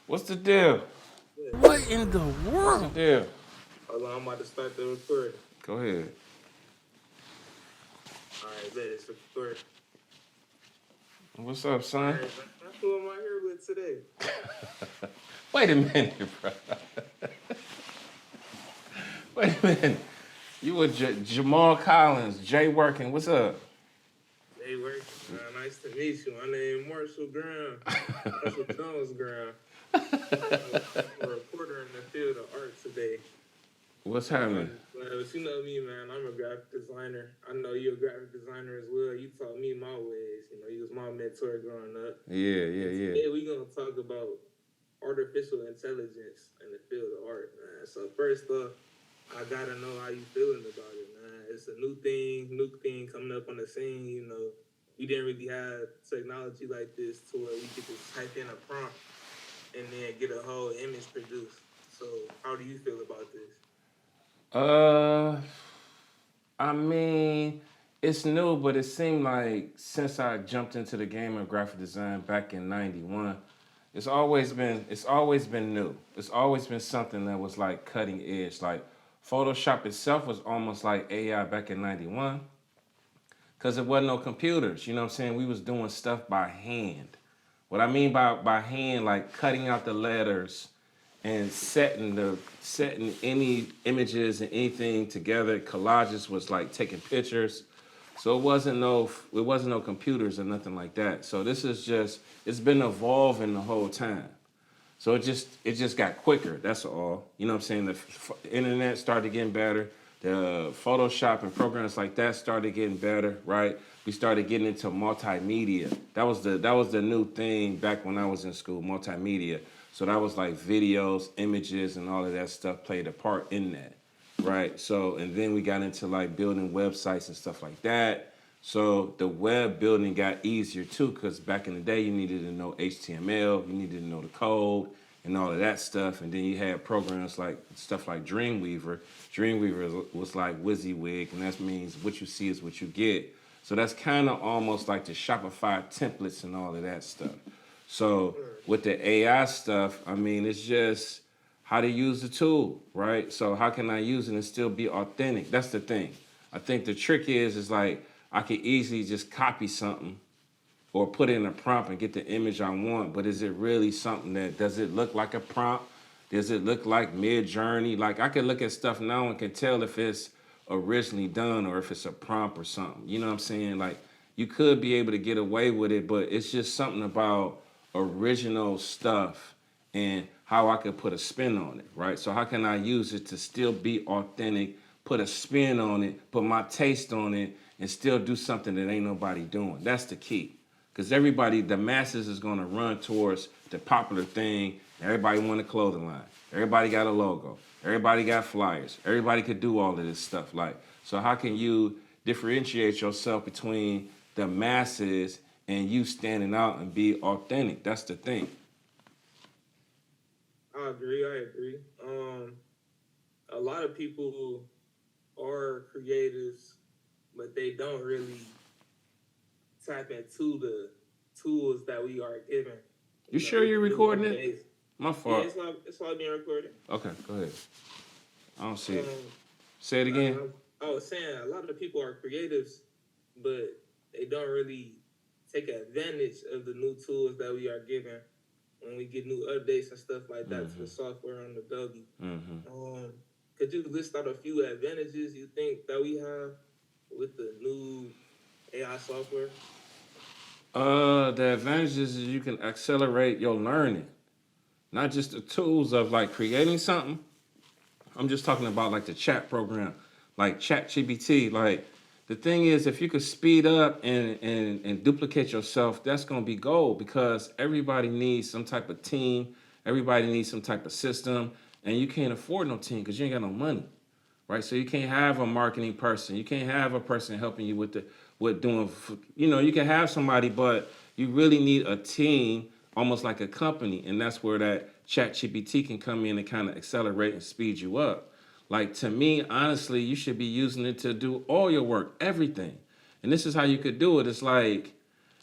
What's the deal? Yeah. What in the What's the world? deal? Hold on, I'm about to start the recording. Go ahead. All right, bet it's recording. What's up, All son? right, man. Who am I here with today? Wait a minute, bro. Wait a minute. You with Jamal Collins, Jay Working. What's up? Hey, working. Nice to meet you. My name is Marshall Graham. Marshall Jones Graham. I'm a reporter in the field of art today. What's happening? But you know me, man. I'm a graphic designer. I know you're a graphic designer as well. You taught me my ways. You know, you was my mentor growing up. Yeah. Today we're gonna talk about artificial intelligence in the field of art, man. So first off, I gotta know how you feeling about it, man. It's a new thing coming up on the scene. You know, we didn't really have technology like this to where we could just type in a prompt and then get a whole image produced. So how do you feel about this? Uh, I mean, it's new, but it seemed like since I jumped into the game of graphic design back in '91, it's always been new. It's always been something that was like cutting edge. Like Photoshop itself was almost like AI back in '91 because it wasn't no computers. You know what I'm saying? We was doing stuff by hand. What I mean by hand, like cutting out the letters and setting any images and anything together. Collages was like taking pictures. So it wasn't no computers or nothing like that. So this is just it's been evolving the whole time. So it just got quicker. That's all. You know what I'm saying? The internet started getting better. The Photoshop and programs like that started getting better, right? We started getting into multimedia. That was the new thing back when I was in school, multimedia. So that was like videos, images, and all of that stuff played a part in that, right? So and then we got into like building websites and stuff like that. So the web building got easier too, because back in the day you needed to know HTML, you needed to know the code and all of that stuff. And then you had programs like stuff like Dreamweaver. Dreamweaver was like WYSIWYG, and that means what you see is what you get. So that's kind of almost like the Shopify templates and all of that stuff. So with the AI stuff, I mean, it's just how to use the tool, right? So how can I use it and still be authentic? That's the thing. I think the trick is like I could easily just copy something or put in a prompt and get the image I want, but is it really something that does it look like a prompt? Does it look like Mid Journey? Like I can look at stuff now and can tell if it's originally done or if it's a prompt or something. You know what I'm saying? Like you could be able to get away with it, but it's just something about original stuff and how I could put a spin on it, right? So how can I use it to still be authentic, put a spin on it, put my taste on it, and still do something that ain't nobody doing? That's the key. Because everybody, the masses is gonna run towards the popular thing. Everybody want a clothing line. Everybody got a logo. Everybody got flyers. Everybody could do all of this stuff. Like, so how can you differentiate yourself between the masses and you standing out and be authentic? That's the thing. I agree. A lot of people are creatives, but they don't really tap into the tools that we are given. You You know, sure we you're can do recording it? amazing. My Yeah, fault. it's all being recorded. Okay, go ahead. I don't see Um, it. Say it again. I was saying a lot of people are creatives, but they don't really take advantage of the new tools that we are given when we get new updates and stuff like that to the software on the Adobe. Could you list out a few advantages you think that we have with the new AI software? The advantages is you can accelerate your learning, not just the tools of like creating something. I'm just talking about like the chat program, like ChatGPT. Like the thing is, if you could speed up and duplicate yourself, that's gonna be gold because everybody needs some type of team, everybody needs some type of system, and you can't afford no team because you ain't got no money, right? So you can't have a marketing person, you can't have a person helping you with the with doing, you can have somebody, but you really need a team, almost like a company, and that's where that ChatGPT can come in and kind of accelerate and speed you up. Like to me, honestly, you should be using it to do all your work, everything. And this is how you could do it. It's like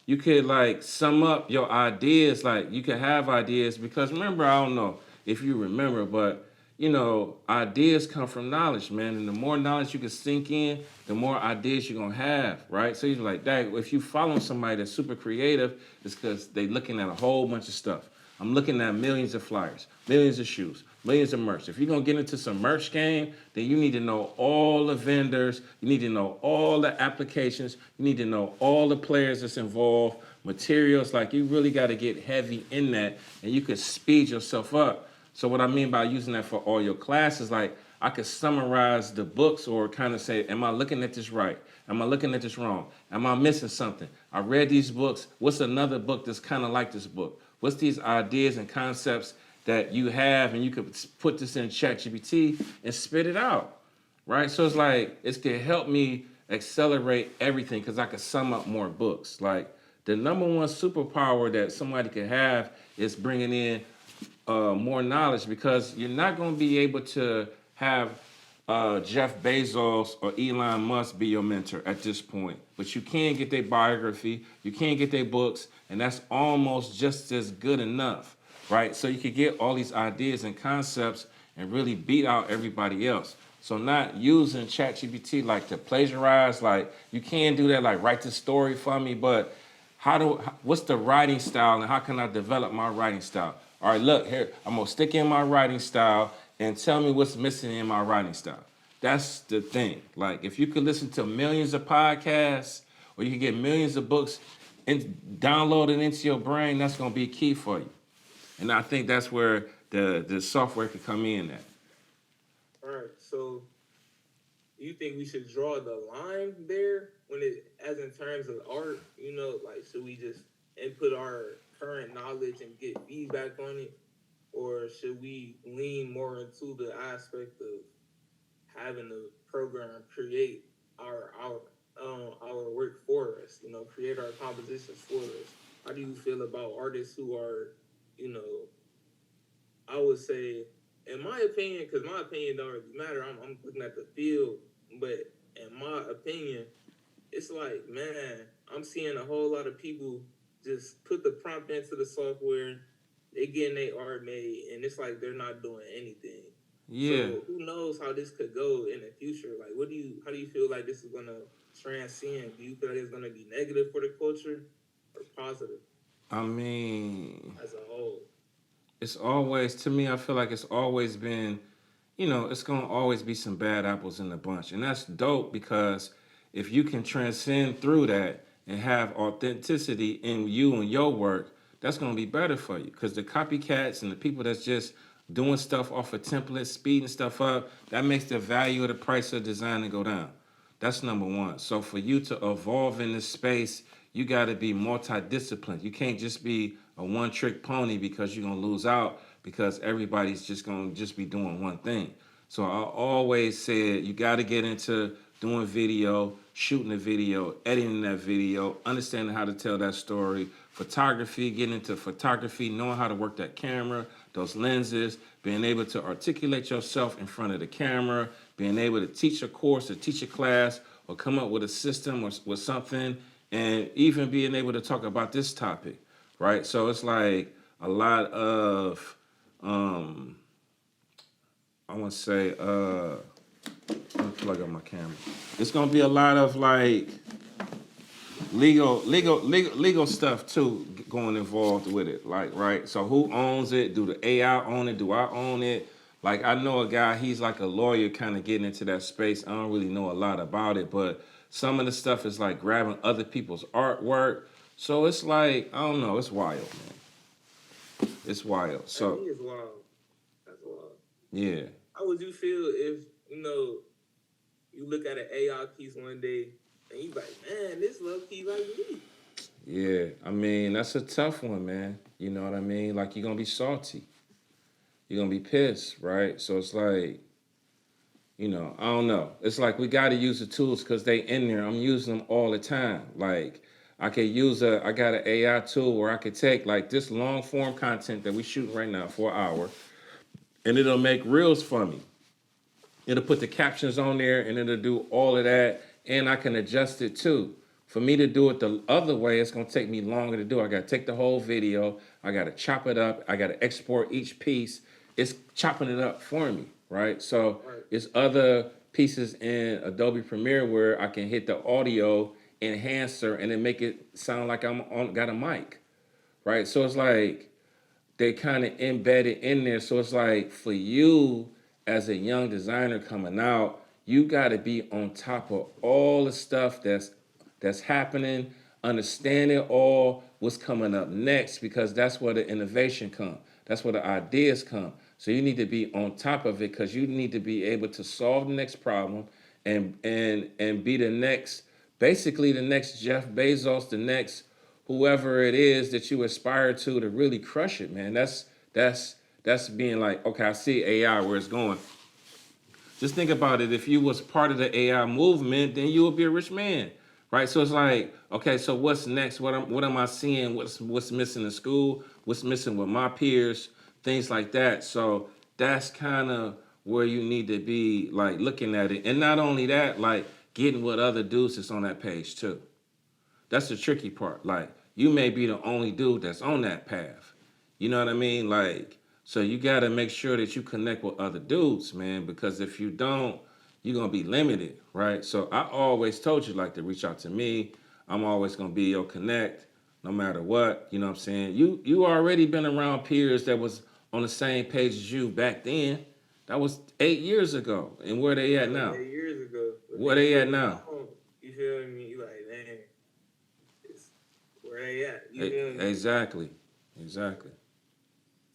you could like sum up your ideas. Like you could have ideas because remember, I don't know if you remember, but you know, ideas come from knowledge, man. And the more knowledge you can sink in, the more ideas you're gonna have, right? So you're like, dang, if you follow somebody that's super creative, it's because they looking at a whole bunch of stuff. I'm looking at millions of flyers, millions of shoes, millions of merch. If you're gonna get into some merch game, then you need to know all the vendors, you need to know all the applications, you need to know all the players that's involved, materials. Like you really got to get heavy in that, and you could speed yourself up. So what I mean by using that for all your classes, like I could summarize the books or kind of say, am I looking at this right? Am I looking at this wrong? Am I missing something? I read these books. What's another book that's kind of like this book? What's these ideas and concepts that you have, and you could put this in ChatGPT and spit it out, right? So it's like it's gonna help me accelerate everything because I could sum up more books. Like the number one superpower that somebody could have is bringing in more knowledge because you're not going to be able to have Jeff Bezos or Elon Musk be your mentor at this point. But you can get their biography, you can get their books, and that's almost just as good enough, right? So you could get all these ideas and concepts and really beat out everybody else. So not using ChatGPT like to plagiarize, like you can do that, like write this story for me, but what's the writing style and how can I develop my writing style? All right, look here, I'm gonna stick in my writing style and tell me what's missing in my writing style. That's the thing. Like if you could listen to millions of podcasts or you can get millions of books and download it into your brain, that's gonna be key for you. And I think that's where the software could come in at. All right, so you think we should draw the line there as in terms of art, like should we just input our current knowledge and get feedback on it, or should we lean more into the aspect of having the program create our work for us, create our compositions for us? How do you feel about artists who are, I would say, in my opinion, because my opinion don't really matter, I'm looking at the field, but in my opinion, it's like, man, I'm seeing a whole lot of people just put the prompt into the software, they getting their art made, and it's like they're not doing anything. Yeah. So who knows how this could go in the future? Like, how do you feel like this is gonna transcend? Do you feel like it's gonna be negative for the culture or positive? I mean, as a whole, it's always, to me, I feel like it's always been, it's going to always be some bad apples in the bunch. And that's dope because if you can transcend through that and have authenticity in you and your work, that's going to be better for you. Because the copycats and the people that's just doing stuff off of templates, speeding stuff up, that makes the value of the price of design go down. That's number one. So for you to evolve in this space, you got to be multidisciplined. You can't just be a one-trick pony because you're going to lose out because everybody's just going to just be doing one thing. So I always said you got to get into doing video, shooting a video, editing that video, understanding how to tell that story, photography, getting into photography, knowing how to work that camera, those lenses, being able to articulate yourself in front of the camera, being able to teach a course or teach a class or come up with a system or with something, and even being able to talk about this topic, right? So it's like a lot of, I want to say, let me plug up my camera. It's gonna be a lot of like legal stuff too going involved with it. Like, right? So who owns it? Do the AI own it? Do I own it? Like, I know a guy, he's like a lawyer kind of getting into that space. I don't really know a lot about it, but some of the stuff is like grabbing other people's artwork. So it's like, I don't know, it's wild, man. It's wild. So that is wild. That's wild. Yeah. How would you feel if, you look at an AI piece one day and you like, man, this low key like me? Yeah, I mean, that's a tough one, man. You know what I mean? Like, you're going to be salty. You're going to be pissed, right? So it's like, I don't know. It's like we got to use the tools because they in there. I'm using them all the time. Like, I got an AI tool where I could take, like, this long form content that we shooting right now for an hour, and it'll make reels for me. It'll put the captions on there, and it'll do all of that, and I can adjust it, too, For me to do it the other way, it's gonna take me longer to do. I gotta take the whole video, I gotta chop it up, I gotta export each piece. It's chopping it up for me, right? So Right. it's other pieces in Adobe Premiere where I can hit the audio enhancer and then make it sound like I'm on got a mic, right? So it's like they kind of embedded in there. So it's like for you as a young designer coming out, you got to be on top of all the stuff that's happening, understanding all what's coming up next because that's where the innovation come. That's where the ideas come. So you need to be on top of it because you need to be able to solve the next problem and be the next, basically the next Jeff Bezos, the next whoever it is that you aspire to really crush it, man. That's being like, okay, I see AI where it's going. Just think about it. If you was part of the AI movement, then you would be a rich man, right? So it's like, okay, so what's next? What am I seeing? What's missing in school? What's missing with my peers? Things like that. So that's kind of where you need to be, like looking at it, and not only that, like getting with other dudes that's on that page too. That's the tricky part. Like, you may be the only dude that's on that path. You know what I mean? Like, so you got to make sure that you connect with other dudes, man, because if you don't, you're going to be limited, right? So I always told you, like, to reach out to me. I'm always going to be your connect no matter what. You know what I'm saying? You already been around peers that was on the same page as you back then. That was 8 years ago. And where they at now? 8 years ago. But Where then they you at look now? now, you feel me? You like, man, it's where they at? You feel me? Exactly. Exactly.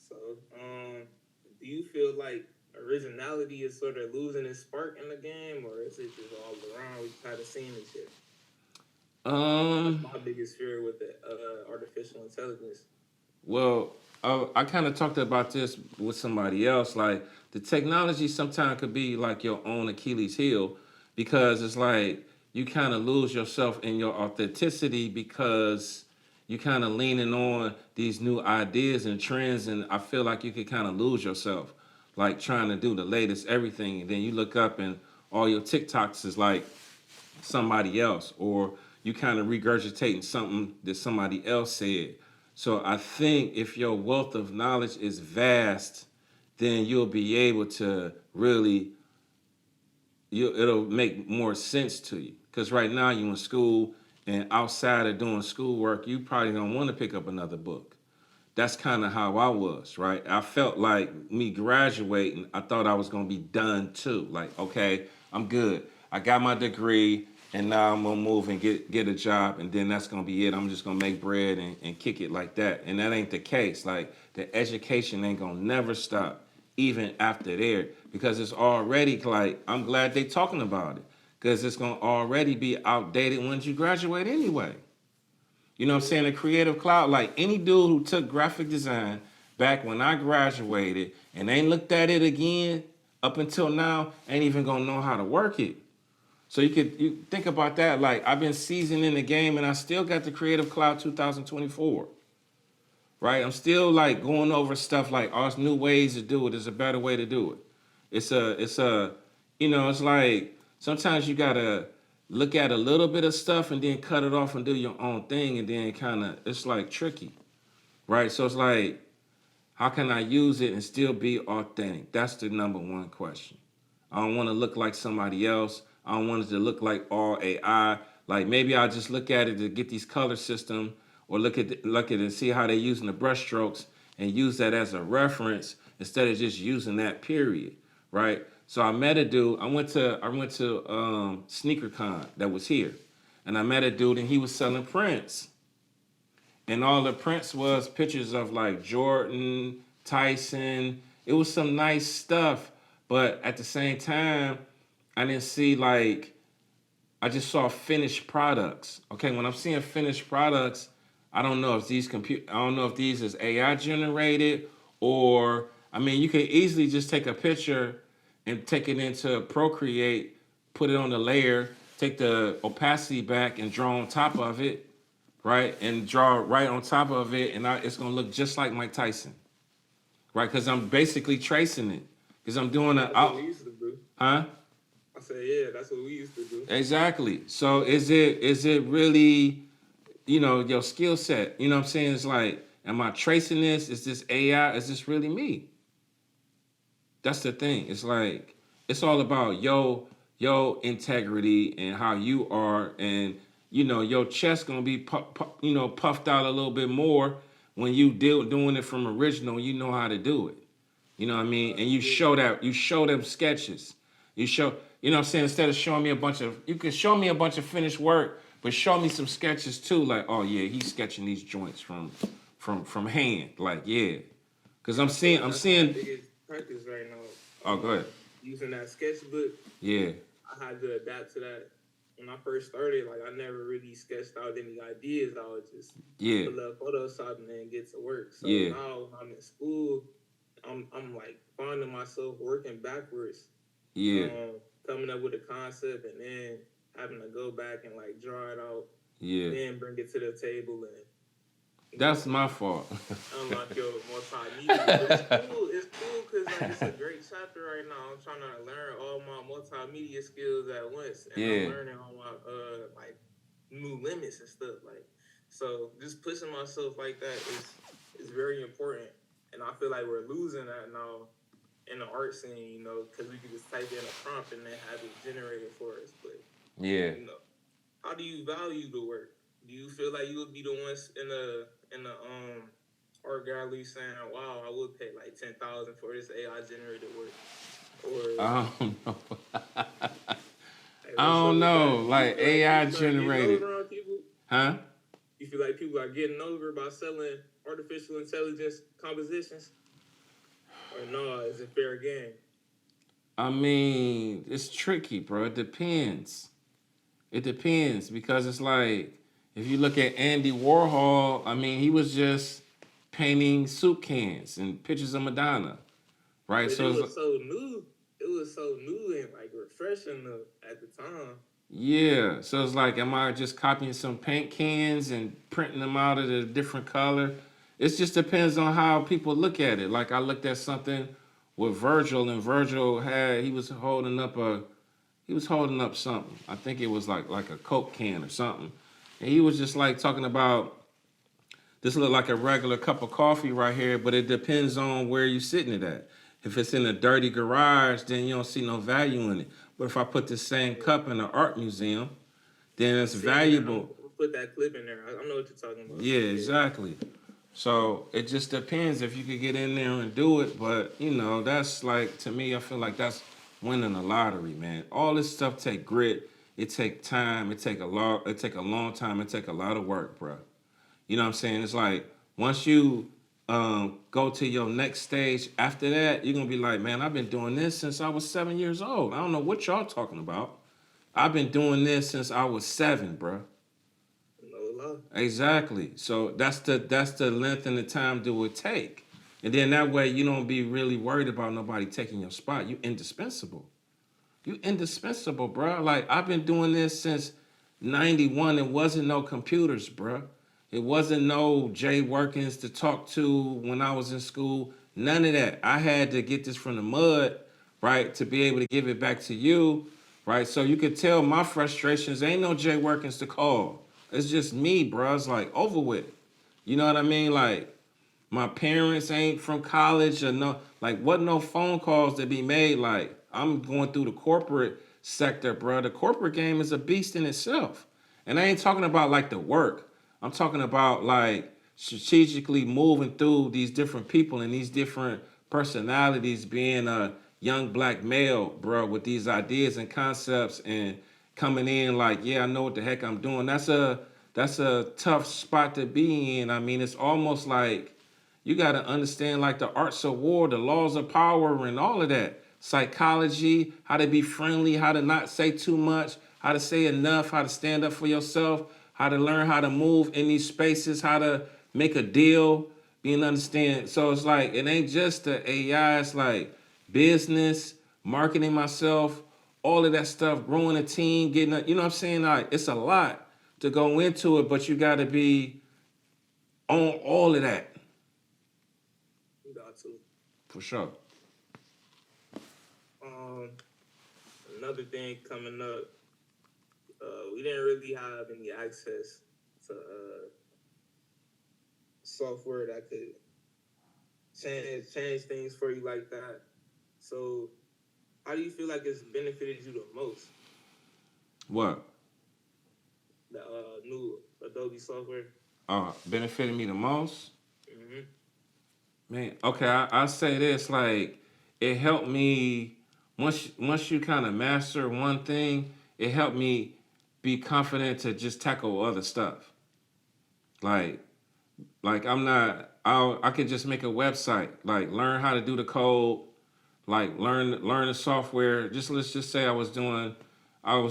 So, do you feel like originality is sort of losing its spark in the game, or is it just all around? We kind of seeing this shit. That's my biggest fear with the artificial intelligence. Well, I kind of talked about this with somebody else. Like the technology sometimes could be like your own Achilles heel because it's like you kind of lose yourself in your authenticity because you kind of leaning on these new ideas and trends, and I feel like you could kind of lose yourself, like trying to do the latest everything, and then you look up and all your TikToks is like somebody else, or you kind of regurgitating something that somebody else said. So I think if your wealth of knowledge is vast, then you'll be able to really, it'll make more sense to you. Because right now you're in school, and outside of doing schoolwork, you probably don't want to pick up another book. That's kind of how I was, right? I felt like me graduating, I thought I was going to be done too. Like, okay, I'm good. I got my degree, and now I'm going to move and get a job, and then that's going to be it. I'm just going to make bread and kick it like that. And that ain't the case. Like, the education ain't going to never stop, even after there, because it's already like, I'm glad they talking about it, because it's going to already be outdated once you graduate anyway. You know what I'm saying? The creative cloud, like any dude who took graphic design back when I graduated and ain't looked at it again up until now, ain't even gonna know how to work it. So you think about that. Like I've been seasoned in the game and I still got the Creative Cloud 2024. Right? I'm still like going over stuff like oh, there's new ways to do it. There's a better way to do it. It's a it's like sometimes you gotta look at a little bit of stuff and then cut it off and do your own thing and then kind of it's like tricky, right? So it's like how can I use it and still be authentic? That's the number one question. I don't want to look like somebody else. I don't want it to look like all AI. Like maybe I'll just look at it to get these color system or look at it and see how they're using the brush strokes and use that as a reference instead of just using that period, right? So I met a dude. I went to SneakerCon that was here, and I met a dude and he was selling prints. And all the prints was pictures of like Jordan, Tyson. It was some nice stuff, but at the same time, I didn't see like I just saw finished products. Okay, when I'm seeing finished products, I don't know if I don't know if these is AI generated or I mean you could easily just take a picture and take it into Procreate, put it on the layer, take the opacity back and draw on top of it, right? And draw right on top of it, and it's gonna look just like Mike Tyson, right? Because I'm basically tracing it. Because I'm doing That's what we used to do. huh? I said, yeah, that's what we used to do. Exactly. So is it really, your skill set? You know what I'm saying? It's like, am I tracing this? Is this AI? Is this really me? That's the thing. It's like it's all about your integrity and how you are, and your chest gonna be puffed out a little bit more when you doing it from original. You know how to do it. You know what I mean? And you show them sketches. You show, what I'm saying? Instead of showing me you can show me a bunch of finished work, but show me some sketches too. Like, oh yeah, he's sketching these joints from hand. Like, yeah. Cause I'm seeing, that's my biggest practice right now. Oh, go ahead. Using that sketchbook. Yeah. I had to adapt to that. When I first started, like I never really sketched out any ideas. I would just pull up Photoshop and then get to work. So now when I'm in school, I'm like finding myself working backwards. Yeah. Coming up with a concept and then having to go back and like draw it out. Yeah. Then bring it to the table and. That's my fault. Unlock your multimedia. It's cool because like it's a great chapter right now. I'm trying to learn all my multimedia skills at once, and I'm learning all my like new limits and stuff. Like, so just pushing myself like that is very important, and I feel like we're losing that now in the art scene. Because we can just type in a prompt and then have it generated for us. But how do you value the work? Do you feel like you would be the ones in the art gallery saying, "Wow, I would pay like $10,000 for this AI generated work"? Or I don't know. I don't know. Like AI generated. Huh? You feel like people are getting over by selling artificial intelligence compositions? Or no, is it fair game? I mean, it's tricky, bro. It depends. It depends because it's like, if you look at Andy Warhol, I mean, he was just painting soup cans and pictures of Madonna, right? But so it was so new. It was so new and like refreshing at the time. Yeah, so it's like, am I just copying some paint cans and printing them out of a different color? It just depends on how people look at it. Like I looked at something with Virgil, and Virgil he was holding up something. I think it was like a Coke can or something. And he was just like talking about, this look like a regular cup of coffee right here, but it depends on where you're sitting it at. If it's in a dirty garage, then you don't see no value in it. But if I put the same cup in an art museum, then it's valuable. Put that clip in there. I know what you're talking about. Yeah, exactly. So it just depends if you could get in there and do it. But, that's like, to me, I feel like that's winning the lottery, man. All this stuff take grit. It take time. It take a long time. It take a lot of work, bro. You know what I'm saying? It's like once you go to your next stage after that, you're going to be like, man, I've been doing this since I was 7 years old. I don't know what y'all talking about. I've been doing this since I was 7, bro. No. Exactly. So that's the length and the time that it would take. And then that way you don't be really worried about nobody taking your spot. You indispensable. You indispensable, bro. Like, I've been doing this since 91. It wasn't no computers, bro. It wasn't no Jay Workins to talk to when I was in school. None of that. I had to get this from the mud, right, to be able to give it back to you, right? So you could tell my frustrations. Ain't no Jay Workins to call. It's just me, bro. It's like over with. You know what I mean? Like, my parents ain't from college or wasn't no phone calls to be made. Like, I'm going through the corporate sector, bro. The corporate game is a beast in itself. And I ain't talking about like the work. I'm talking about like strategically moving through these different people and these different personalities, being a young black male, bro, with these ideas and concepts and coming in like, yeah, I know what the heck I'm doing. That's a tough spot to be in. I mean, it's almost like you got to understand like the arts of war, the laws of power and all of that. Psychology, how to be friendly, how to not say too much, how to say enough, how to stand up for yourself, how to learn how to move in these spaces, how to make a deal, being understand. So it's like, it ain't just the AI, it's like business, marketing myself, all of that stuff, growing a team, you know what I'm saying? Like, it's a lot to go into it, but you got to be on all of that. You got to. For sure. Another thing coming up, we didn't really have any access to software that could change things for you like that. So, how do you feel like it's benefited you the most? What? The new Adobe software. Benefited me the most? Mm-hmm. Man, okay, I say this, like, it helped me, once you kind of master one thing, it helped me be confident to just tackle other stuff. Like, I'm not, I could just make a website, like, learn how to do the code, like, learn the software. Just let's just say I was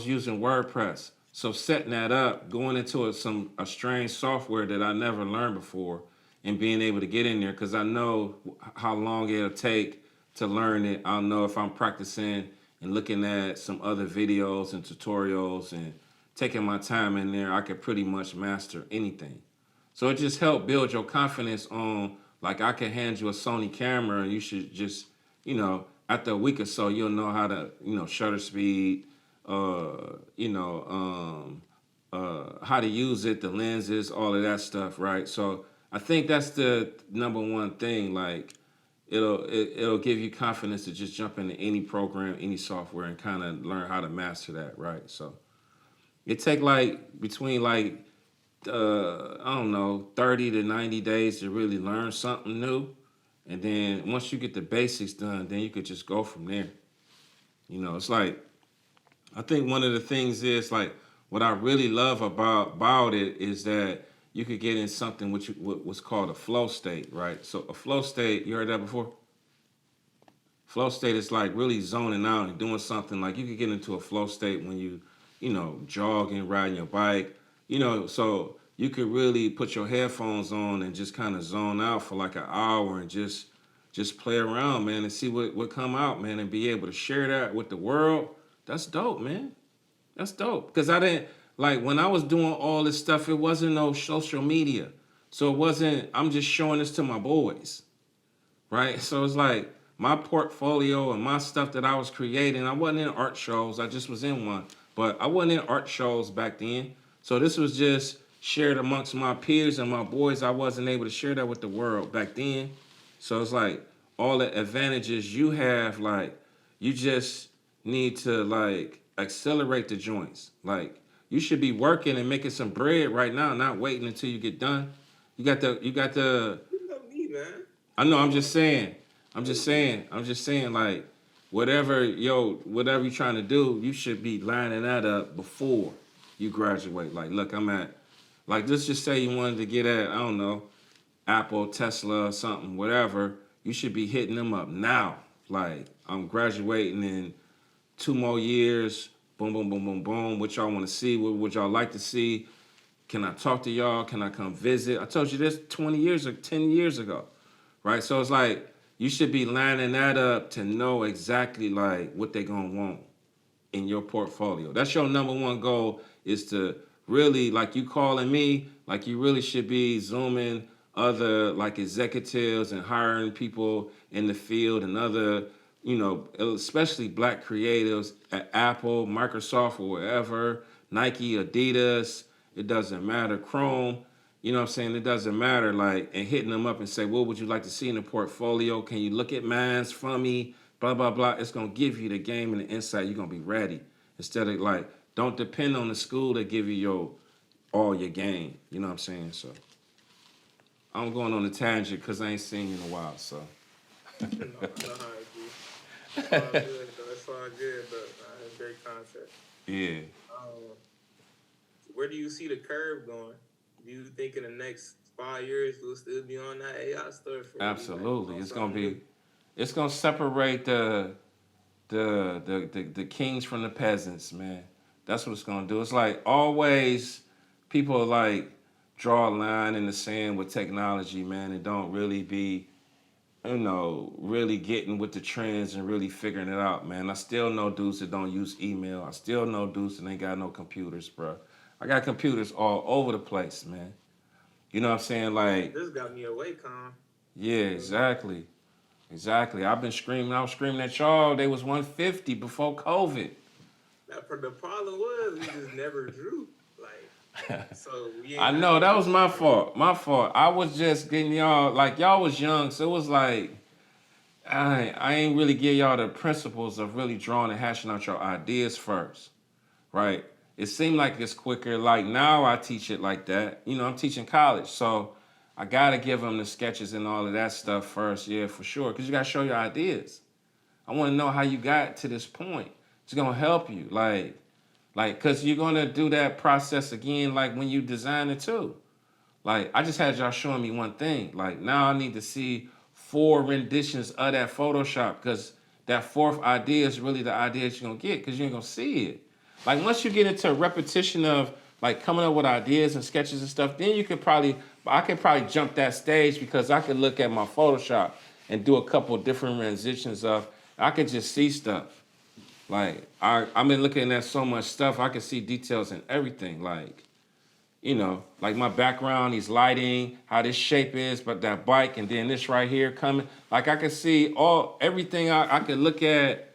using WordPress. So setting that up, going into a strange software that I never learned before, and being able to get in there, because I know how long it'll take to learn it. I'll know if I'm practicing and looking at some other videos and tutorials and taking my time in there, I could pretty much master anything. So it just helped build your confidence on, like, I can hand you a Sony camera and you should just, after a week or so, you'll know how to, shutter speed, how to use it, the lenses, all of that stuff, right? So I think that's the number one thing. Like, it'll give you confidence to just jump into any program, any software, and kind of learn how to master that, right? So it take like between like I don't know, 30 to 90 days to really learn something new. And then once you get the basics done, then you could just go from there. It's like, I think one of the things is like, what I really love about it is that you could get in something what's called a flow state, right? So a flow state, you heard that before? Flow state is like really zoning out and doing something. Like, you could get into a flow state when jogging, riding your bike, so you could really put your headphones on and just kind of zone out for like an hour and just play around, man, and see what come out, man, and be able to share that with the world. That's dope, man. That's dope. Because I didn't, like, when I was doing all this stuff, it wasn't no social media. So it wasn't, I'm just showing this to my boys, right? So it's like my portfolio and my stuff that I was creating, I wasn't in art shows. I just was in one. But I wasn't in art shows back then. So this was just shared amongst my peers and my boys. I wasn't able to share that with the world back then. So it's like all the advantages you have, like, you just need to, like, accelerate the joints. Like, you should be working and making some bread right now, not waiting until you get done. You got the You know me, man. I know, I'm just saying, like, whatever you're trying to do, you should be lining that up before you graduate. Like, look, let's just say you wanted to get at, I don't know, Apple, Tesla, or something, whatever. You should be hitting them up now. Like, I'm graduating in 2 more years. Boom, boom, boom, boom, boom. What y'all want to see? What would y'all like to see? Can I talk to y'all? Can I come visit? I told you this 20 years or 10 years ago, right? So it's like, you should be lining that up to know exactly, like, what they're going to want in your portfolio. That's your number one goal, is to really, like, you calling me, like, you really should be Zooming other, like, executives and hiring people in the field and other, especially black creatives at Apple, Microsoft, or wherever, Nike, Adidas, it doesn't matter, Chrome, you know what I'm saying? It doesn't matter, like, and hitting them up and say, what would you like to see in the portfolio? Can you look at mines for me? Blah, blah, blah. It's going to give you the game and the insight. You're going to be ready. Instead of, like, don't depend on the school to give you all your game. You know what I'm saying? So I'm going on a tangent because I ain't seen you in a while, so. No, I know how it be. It's all good, though. It's all good, though. It's great concept. Yeah. Where do you see the curve going? Do you think in the next 5 years we'll still be on that AI stuff? Absolutely. It's gonna separate the kings from the peasants, man. That's what it's gonna do. It's like, always people like draw a line in the sand with technology, man, and don't really be, really getting with the trends and really figuring it out, man. I still know dudes that don't use email. I still know dudes that ain't got no computers, bro. I got computers all over the place, man. You know what I'm saying? Like, this got me away, Con. yeah, exactly. I was screaming at y'all. They was 150 before COVID. The problem was we just never drew. Like, so we I ain't know got that no was my picture. fault. My fault. I was just getting y'all like y'all was young, so it was like I ain't really give y'all the principles of really drawing and hashing out your ideas first, right? It seemed like it's quicker. Like now I teach it like that. You know, I'm teaching college, so I gotta give them the sketches and all of that stuff first. Yeah, for sure, because you gotta show your ideas. I want to know how you got to this point. It's gonna help you, like, cause you're gonna do that process again, like when you design it too. Like I just had y'all showing me one thing. Like now I need to see 4 renditions of that Photoshop because that fourth idea is really the idea that you're gonna get because you ain't gonna see it. Like once you get into a repetition of like coming up with ideas and sketches and stuff, then I could probably jump that stage because I could look at my Photoshop and do a couple different renditions of. I could just see stuff. Like I've been looking at so much stuff, I can see details in everything. Like like my background, these lighting, how this shape is, but that bike, and then this right here coming. Like I can see everything. I could look at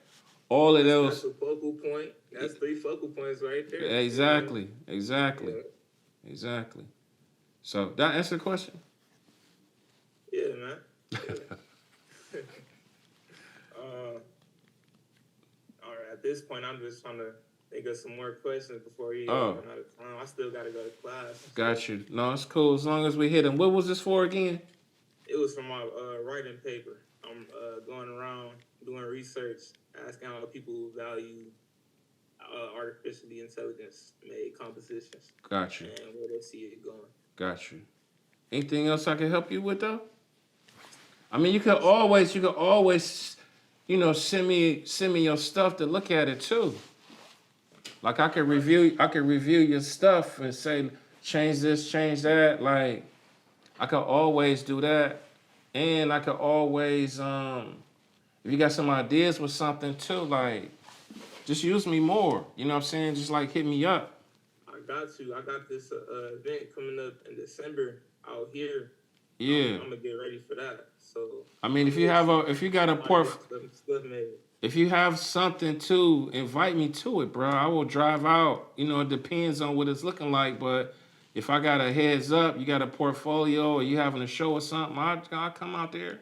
all of those. That's a focal point. That's 3 focal points right there. Exactly, Yeah. exactly. So that answer the question. Yeah, man. Yeah. All right. At this point, I'm just trying to think of some more questions before you run out of time. I still gotta go to class. Got you. No, it's cool as long as we hit them. What was this for again? It was from my writing paper. I'm going around doing research, asking how people value artificially intelligence made compositions. Got you. And where they see it going. Got you. Anything else I can help you with though? I mean, you could always, send me your stuff to look at it too. Like I could review your stuff and say, change this, change that. Like I could always do that. And I could always, if you got some ideas with something too, like just use me more. You know what I'm saying? Just like hit me up. I got you. I got this event coming up in December out here. Yeah. I'm gonna get ready for that. So I mean, if you have something to invite me to it, bro, I will drive out. It depends on what it's looking like, but if I got a heads up, you got a portfolio, or you having a show or something, I'll come out there.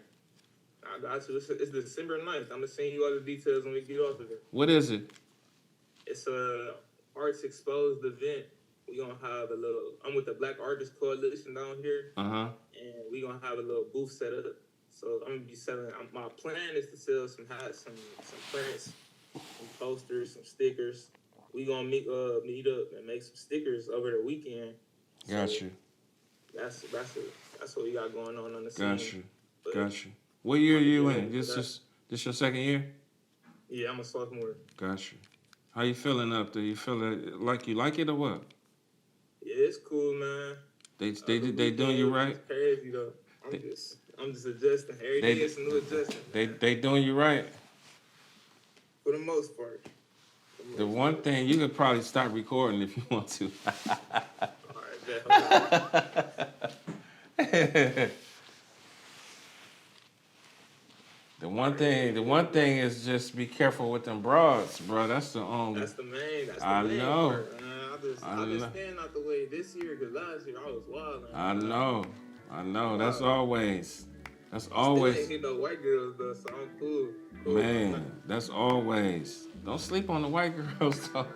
I got you. It's December 9th. I'm gonna send you all the details when we get off of it. What is it? It's a Arts Exposed event. We gonna have I'm with the Black Artists Coalition down here. And we gonna have a little booth set up. So I'm gonna be selling. My plan is to sell some hats, some prints, some posters, some stickers. We gonna meet up and make some stickers over the weekend. Got you. That's what we got going on the scene. Got you. What year are you in? This your second year? Yeah, I'm a sophomore. Got you. How you feeling up there? You feeling like you like it or what? Yeah, it's cool, man. They doing you right? It's crazy though. I'm just adjusting. Every day it's a new adjustment. They doing you right? For the most part. The one thing you could probably stop recording if you want to. All right, The one thing is just be careful with them broads, bro. That's the only. That's the main. I know. Part, I just staying out the way this year because last year I was wild. I know. That's always. Still ain't hit no white girls though, so I'm cool. Man, that's always. Don't sleep on the white girls though.